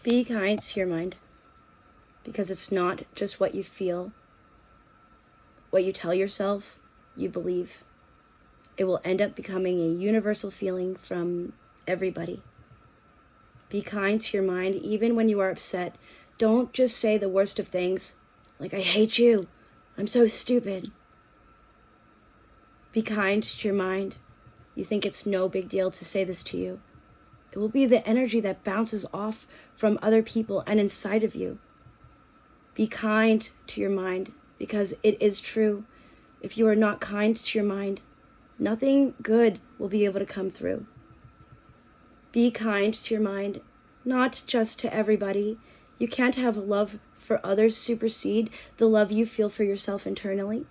Be kind to your mind, because it's not just what you feel, what you tell yourself, you believe. It will end up becoming a universal feeling from everybody. Be kind to your mind even when you are upset. Don't just say the worst of things, like, I hate you, I'm so stupid. Be kind to your mind. You think it's no big deal to say this to you. It will be the energy that bounces off from other people and inside of you. Be kind to your mind, because it is true. If you are not kind to your mind, nothing good will be able to come through. Be kind to your mind, not just to everybody. You can't have love for others supersede the love you feel for yourself internally.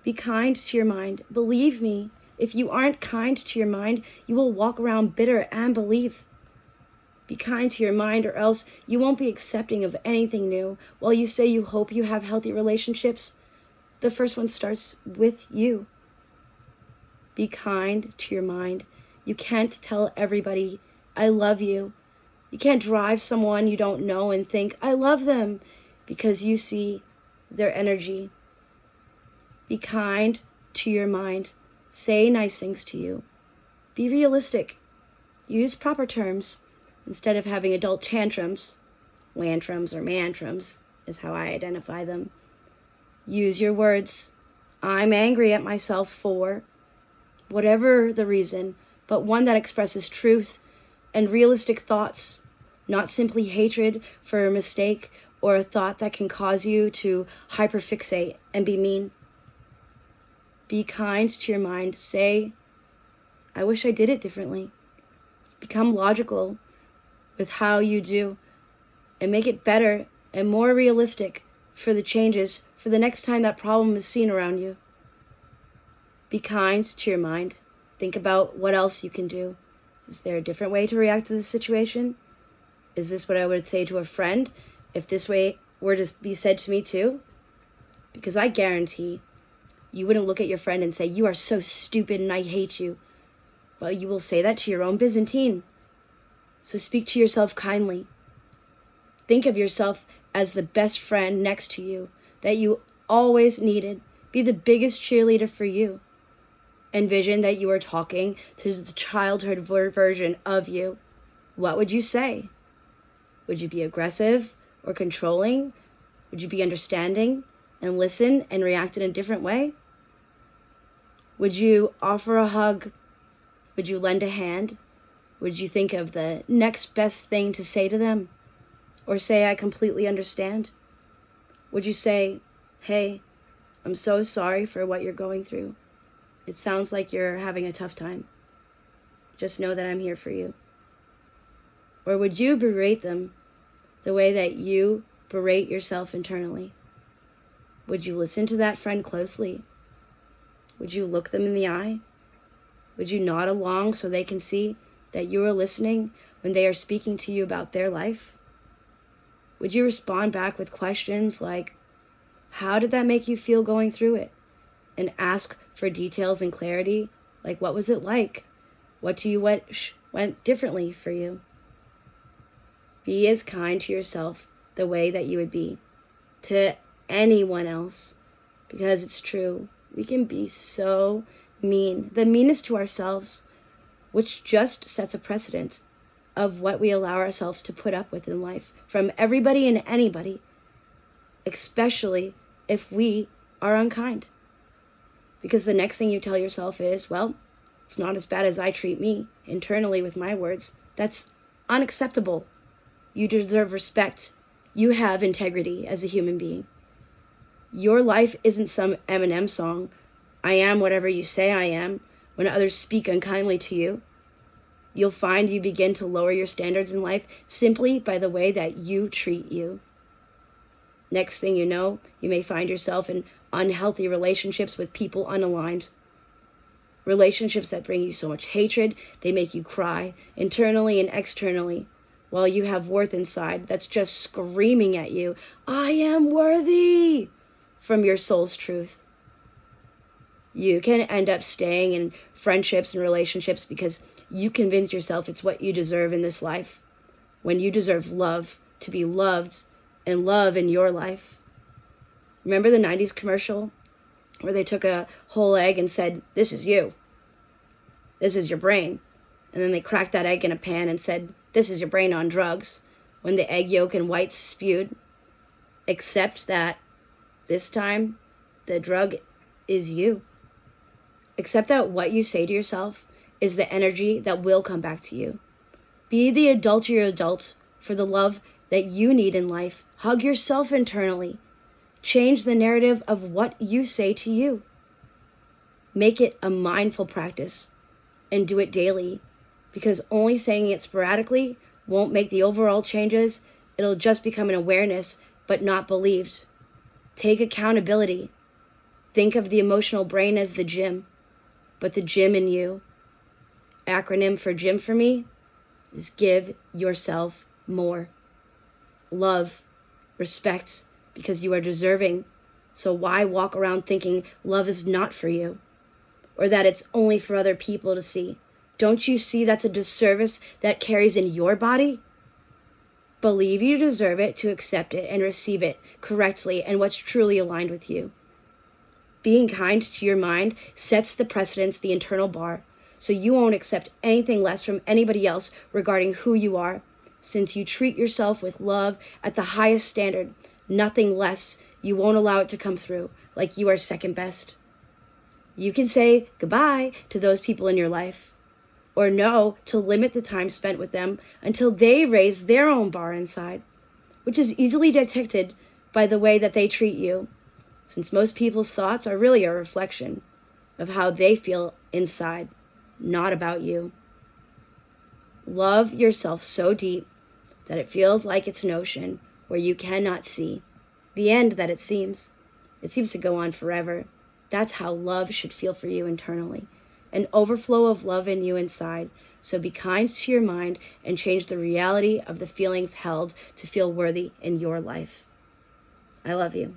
Be kind to your mind. Believe me, if you aren't kind to your mind, you will walk around bitter and believe. Be kind to your mind, or else you won't be accepting of anything new. While you say you hope you have healthy relationships, the first one starts with you. Be kind to your mind. You can't tell everybody, I love you. You can't drive someone you don't know and think, I love them, because you see their energy. Be kind to your mind. Say nice things to you. Be realistic. Use proper terms instead of having adult tantrums. Lantrums or mantrums is how I identify them. Use your words. I'm angry at myself for whatever the reason, but one that expresses truth and realistic thoughts, not simply hatred for a mistake or a thought that can cause you to hyperfixate and be mean. Be kind to your mind. Say, I wish I did it differently. Become logical with how you do and make it better and more realistic for the changes for the next time that problem is seen around you. Be kind to your mind. Think about what else you can do. Is there a different way to react to this situation? Is this what I would say to a friend if this way were to be said to me too? Because I guarantee you wouldn't look at your friend and say, you are so stupid and I hate you. Well, you will say that to your own Byzantine. So speak to yourself kindly. Think of yourself as the best friend next to you that you always needed. Be the biggest cheerleader for you. Envision that you are talking to the childhood version of you. What would you say? Would you be aggressive or controlling? Would you be understanding and listen and react in a different way? Would you offer a hug? Would you lend a hand? Would you think of the next best thing to say to them? Or say, I completely understand? Would you say, hey, I'm so sorry for what you're going through. It sounds like you're having a tough time. Just know that I'm here for you. Or would you berate them the way that you berate yourself internally? Would you listen to that friend closely? Would you look them in the eye? Would you nod along so they can see that you are listening when they are speaking to you about their life? Would you respond back with questions like, how did that make you feel going through it? And ask for details and clarity, like what was it like? What do you went differently for you? Be as kind to yourself the way that you would be to anyone else, because it's true. We can be so mean, the meanest to ourselves, which just sets a precedent of what we allow ourselves to put up with in life from everybody and anybody, especially if we are unkind. Because the next thing you tell yourself is, well, it's not as bad as I treat me internally with my words. That's unacceptable. You deserve respect. You have integrity as a human being. Your life isn't some Eminem song, I am whatever you say I am, when others speak unkindly to you. You'll find you begin to lower your standards in life simply by the way that you treat you. Next thing you know, you may find yourself in unhealthy relationships with people unaligned. Relationships that bring you so much hatred, they make you cry, internally and externally, while you have worth inside that's just screaming at you, I am worthy, from your soul's truth. You can end up staying in friendships and relationships because you convince yourself it's what you deserve in this life, when you deserve love, to be loved and love in your life. Remember the 90s commercial where they took a whole egg and said, "This is you. This is your brain." And then they cracked that egg in a pan and said, "This is your brain on drugs," when the egg yolk and whites spewed. Except that this time, the drug is you. Accept that what you say to yourself is the energy that will come back to you. Be the adult you're adult for the love that you need in life. Hug yourself internally. Change the narrative of what you say to you. Make it a mindful practice and do it daily, because only saying it sporadically won't make the overall changes. It'll just become an awareness, but not believed. Take accountability. Think of the emotional brain as the gym, but the gym in you. Acronym for gym for me is give yourself more. Love, respect, because you are deserving. So why walk around thinking love is not for you, or that it's only for other people to see? Don't you see that's a disservice that carries in your body? Believe you deserve it to accept it and receive it correctly and what's truly aligned with you. Being kind to your mind sets the precedence, the internal bar, so you won't accept anything less from anybody else regarding who you are. Since you treat yourself with love at the highest standard, nothing less, you won't allow it to come through like you are second best. You can say goodbye to those people in your life, or no to limit the time spent with them until they raise their own bar inside, which is easily detected by the way that they treat you, since most people's thoughts are really a reflection of how they feel inside, not about you. Love yourself so deep that it feels like it's an ocean where you cannot see the end that it seems. It seems to go on forever. That's how love should feel for you internally. An overflow of love in you inside. So be kind to your mind and change the reality of the feelings held to feel worthy in your life. I love you.